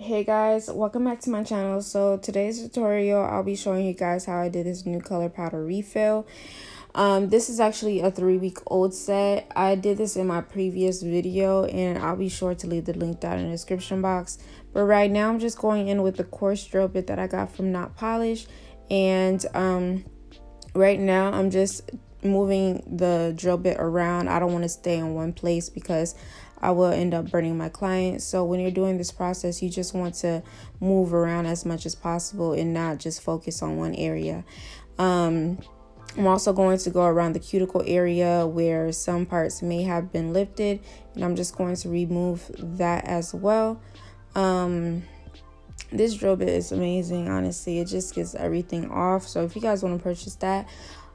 Hey guys, welcome back to my channel. So today's tutorial, I'll be showing you guys how I did this new color powder refill. This is actually a 3-week-old set. I did this in my previous video and I'll be sure to leave the link down in the description box. But right now I'm just going in with the coarse drill bit that I got from NotPolish, and right now I'm just moving the drill bit around. I don't want to stay in one place because I will end up burning my client. So when you're doing this process, you just want to move around as much as possible and not just focus on one area. I'm also going to go around the cuticle area where some parts may have been lifted, and I'm just going to remove that as well. This drill bit is amazing, honestly. It just gets everything off. So if you guys want to purchase that,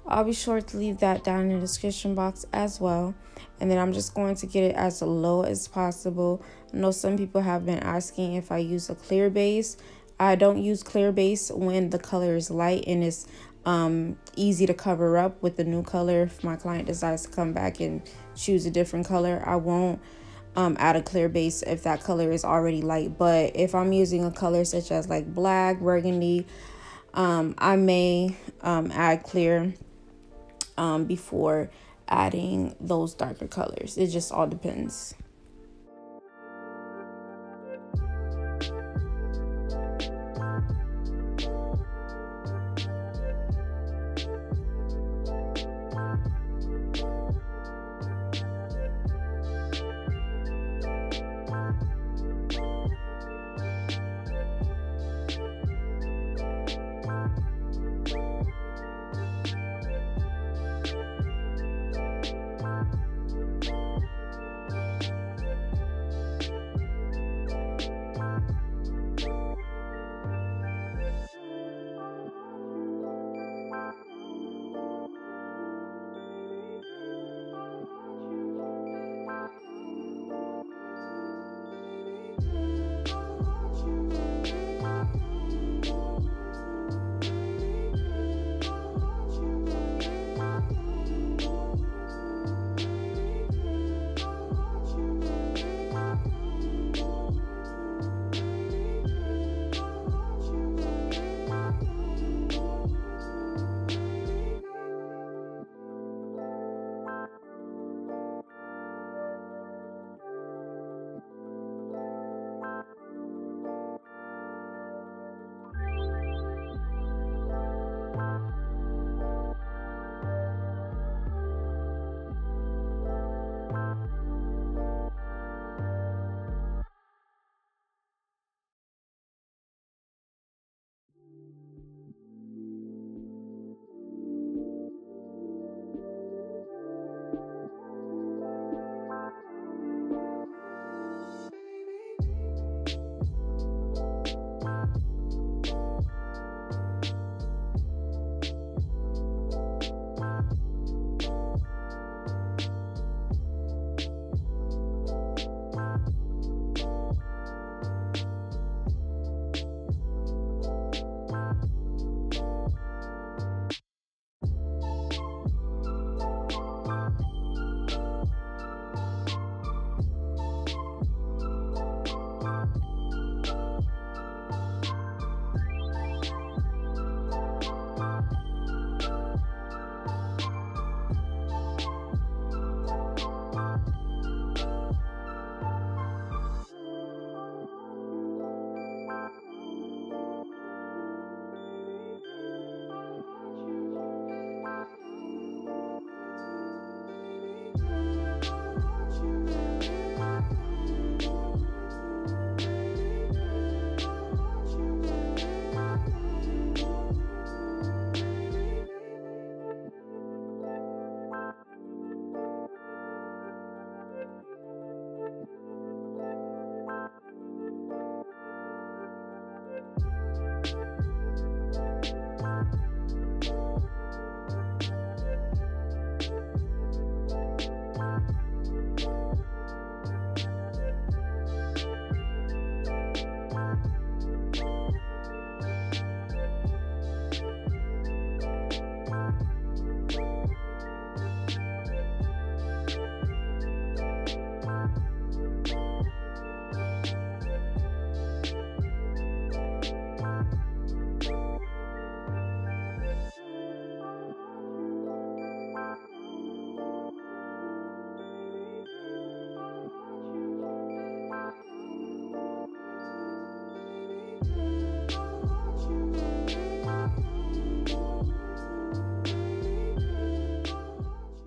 I'll be sure to leave that down in the description box as well. And then I'm just going to get it as low as possible. I know some people have been asking if I use a clear base. I don't use clear base when the color is light and it's easy to cover up with the new color. If my client decides to come back and choose a different color, I won't add a clear base if that color is already light. But if I'm using a color such as like black, burgundy, I may add clear before adding those darker colors. It just all depends.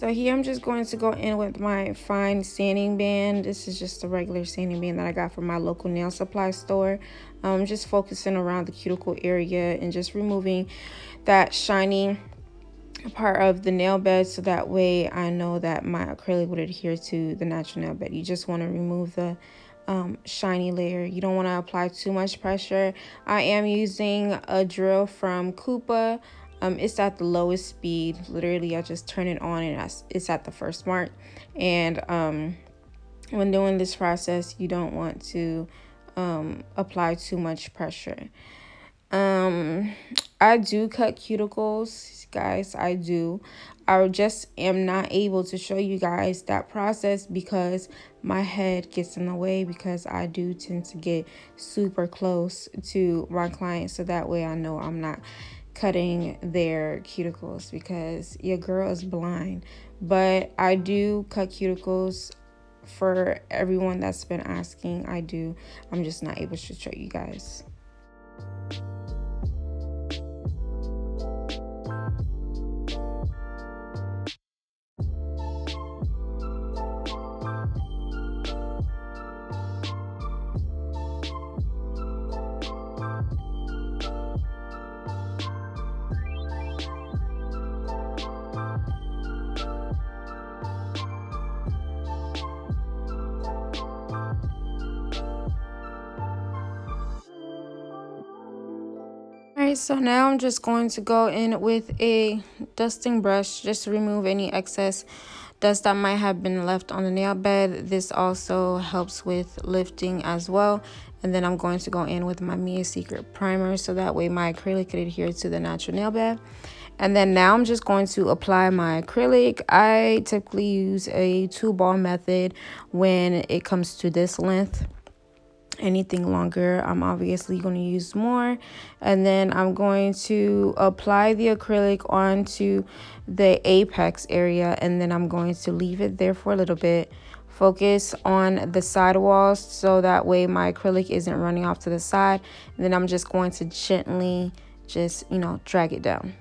So here I'm just going to go in with my fine sanding band. This is just a regular sanding band that I got from my local nail supply store. Just focusing around the cuticle area and just removing that shiny part of the nail bed, so that way I know that my acrylic would adhere to the natural nail bed. You just want to remove the shiny layer. You don't want to apply too much pressure. I am using a drill from Kupa. It's at the lowest speed. Literally, I just turn it on and it's at the first mark. And when doing this process, you don't want to apply too much pressure. I do cut cuticles, guys. I do. I just am not able to show you guys that process because my head gets in the way, because I do tend to get super close to my clients, so that way I know I'm not cutting their cuticles, because your girl is blind. But I do cut cuticles for everyone that's been asking. I do. I'm just not able to show you guys. Alright, so now I'm just going to go in with a dusting brush just to remove any excess dust that might have been left on the nail bed. This also helps with lifting as well. And then I'm going to go in with my Mia Secret primer, so that way my acrylic could adhere to the natural nail bed. And then now I'm just going to apply my acrylic. I typically use a 2-ball method when it comes to this length. Anything longer, I'm obviously going to use more. And then I'm going to apply the acrylic onto the apex area, and then I'm going to leave it there for a little bit. Focus on the side walls, so that way my acrylic isn't running off to the side. And then I'm just going to gently just, drag it down.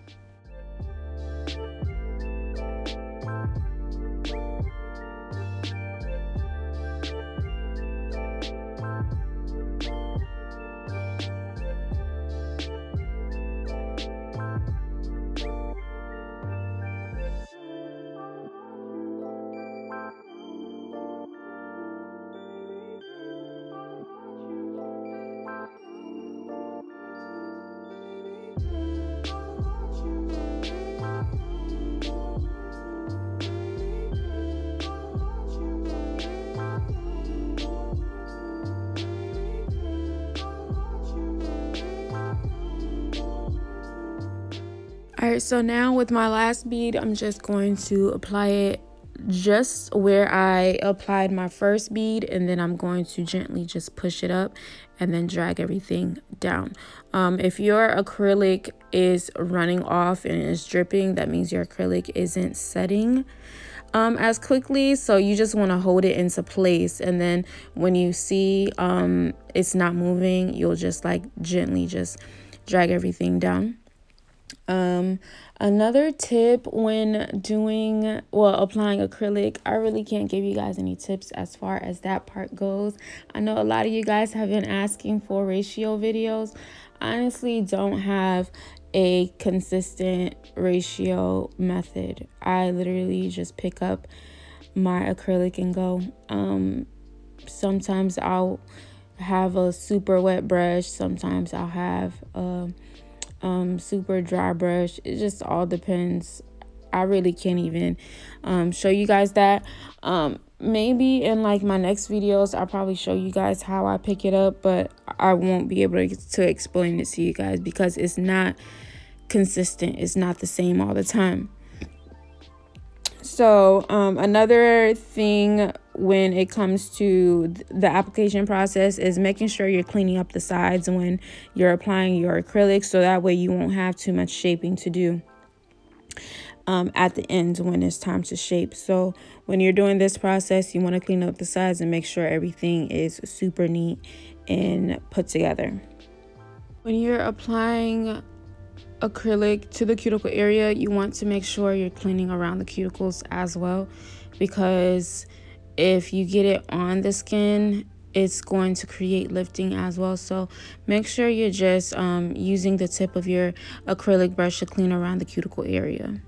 Alright, so now with my last bead, I'm just going to apply it just where I applied my first bead, and then I'm going to gently just push it up and then drag everything down. If your acrylic is running off and is dripping, that means your acrylic isn't setting as quickly, so you just want to hold it into place. And then when you see it's not moving, you'll just gently just drag everything down. Another tip when applying acrylic, I really can't give you guys any tips as far as that part goes. I know a lot of you guys have been asking for ratio videos. I honestly don't have a consistent ratio method. I literally just pick up my acrylic and go. Sometimes I'll have a super wet brush, sometimes I'll have super dry brush. It just all depends. I really can't even show you guys that. Maybe in my next videos I'll probably show you guys how I pick it up, but I won't be able to explain it to you guys because it's not consistent. It's not the same all the time. So another thing when it comes to the application process is making sure you're cleaning up the sides when you're applying your acrylic, so that way you won't have too much shaping to do at the end when it's time to shape. So when you're doing this process, you want to clean up the sides and make sure everything is super neat and put together. When you're applying acrylic to the cuticle area, you want to make sure you're cleaning around the cuticles as well, because if you get it on the skin, it's going to create lifting as well. So make sure you're just using the tip of your acrylic brush to clean around the cuticle area.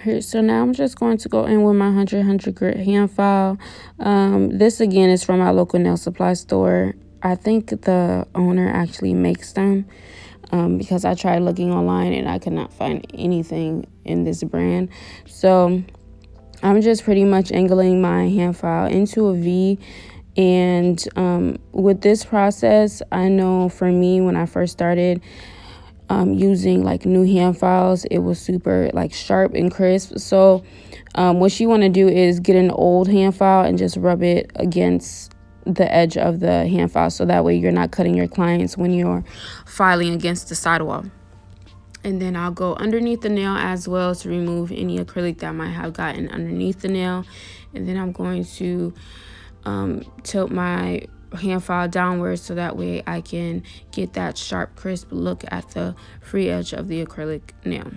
Here, so now I'm just going to go in with my 100 grit hand file. This again is from my local nail supply store. I think the owner actually makes them, because I tried looking online and I could not find anything in this brand. So I'm just pretty much angling my hand file into a V. And with this process, I know for me, when I first started using like new hand files, it was super like sharp and crisp. So what you want to do is get an old hand file and just rub it against the edge of the hand file, so that way you're not cutting your clients when you're filing against the sidewall. And then I'll go underneath the nail as well to remove any acrylic that might have gotten underneath the nail. And then I'm going to tilt my hand file downwards, so that way I can get that sharp, crisp look at the free edge of the acrylic nail.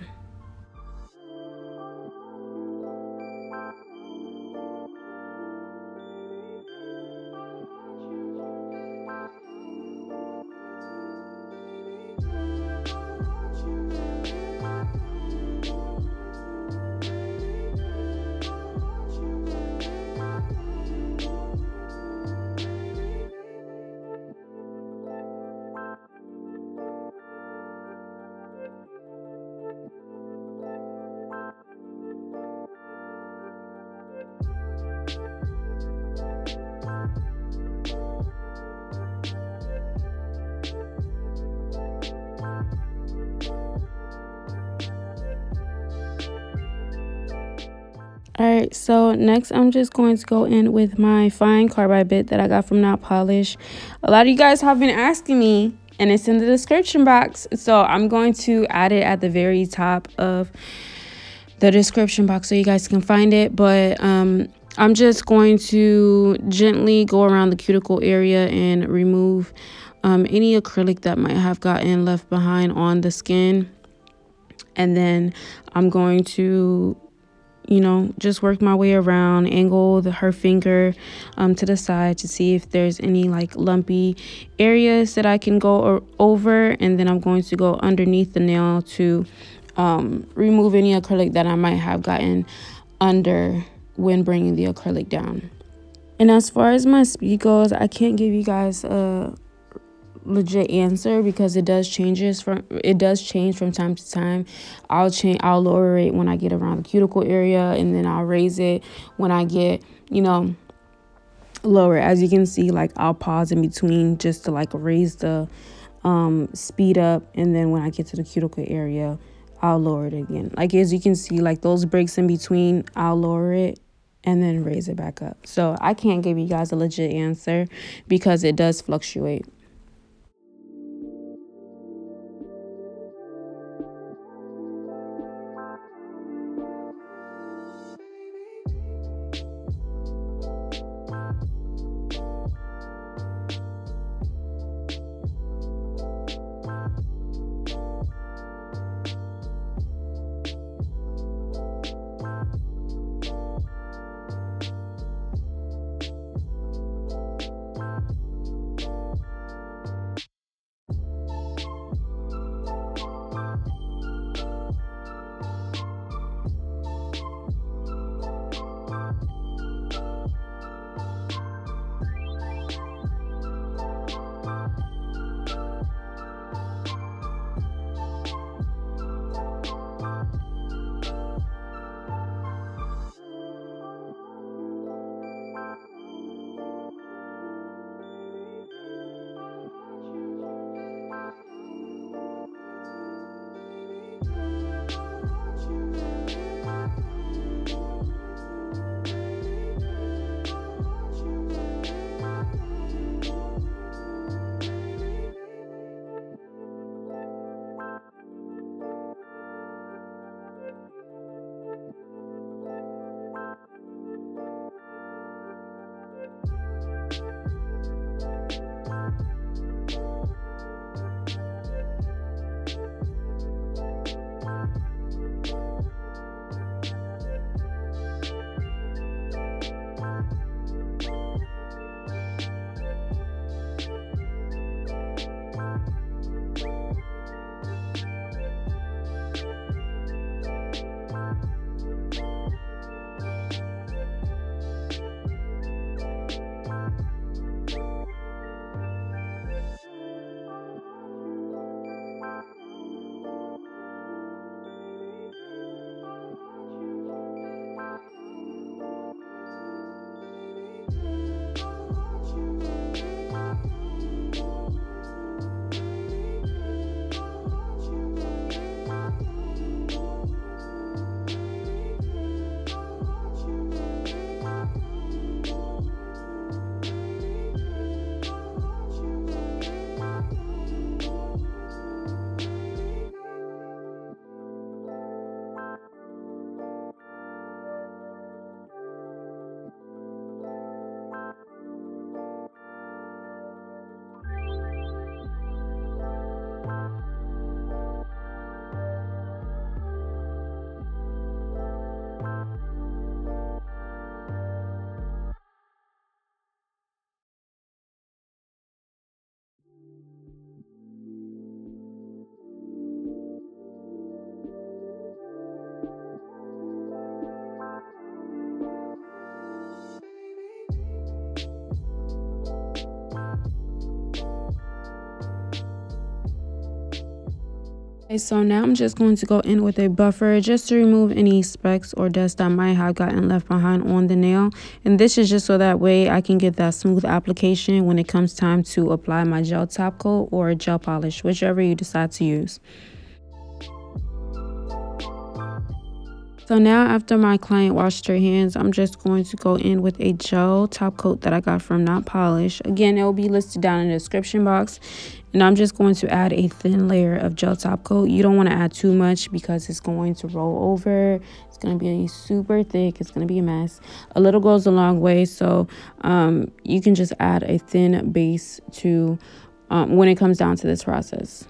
Alright, so next I'm just going to go in with my fine carbide bit that I got from NotPolish. A lot of you guys have been asking me, and it's in the description box, so I'm going to add it at the very top of the description box so you guys can find it. But I'm just going to gently go around the cuticle area and remove any acrylic that might have gotten left behind on the skin. And then I'm going to, you know, just work my way around, angle her finger to the side to see if there's any like lumpy areas that I can go over. And then I'm going to go underneath the nail to remove any acrylic that I might have gotten under when bringing the acrylic down. And as far as my speed goes, I can't give you guys a legit answer because it does change from time to time. I'll lower it when I get around the cuticle area, and then I'll raise it when I get, you know, lower. As you can see, like I'll pause in between just to like raise the speed up, and then when I get to the cuticle area, I'll lower it again. Like as you can see, like those breaks in between, I'll lower it and then raise it back up. So I can't give you guys a legit answer because it does fluctuate. Okay, so now I'm just going to go in with a buffer just to remove any specks or dust that might have gotten left behind on the nail. And this is just so that way I can get that smooth application when it comes time to apply my gel top coat or gel polish, whichever you decide to use. So now after my client washed her hands, I'm just going to go in with a gel top coat that I got from NotPolish. Again, it will be listed down in the description box. And I'm just going to add a thin layer of gel top coat. You don't want to add too much because it's going to roll over. It's going to be super thick. It's going to be a mess. A little goes a long way. So you can just add a thin base to when it comes down to this process.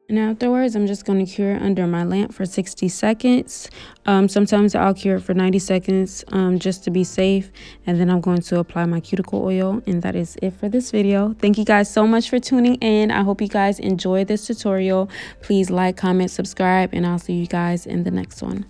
And afterwards, I'm just going to cure it under my lamp for 60 seconds. Sometimes I'll cure it for 90 seconds just to be safe. And then I'm going to apply my cuticle oil. And that is it for this video. Thank you guys so much for tuning in. I hope you guys enjoyed this tutorial. Please like, comment, subscribe, and I'll see you guys in the next one.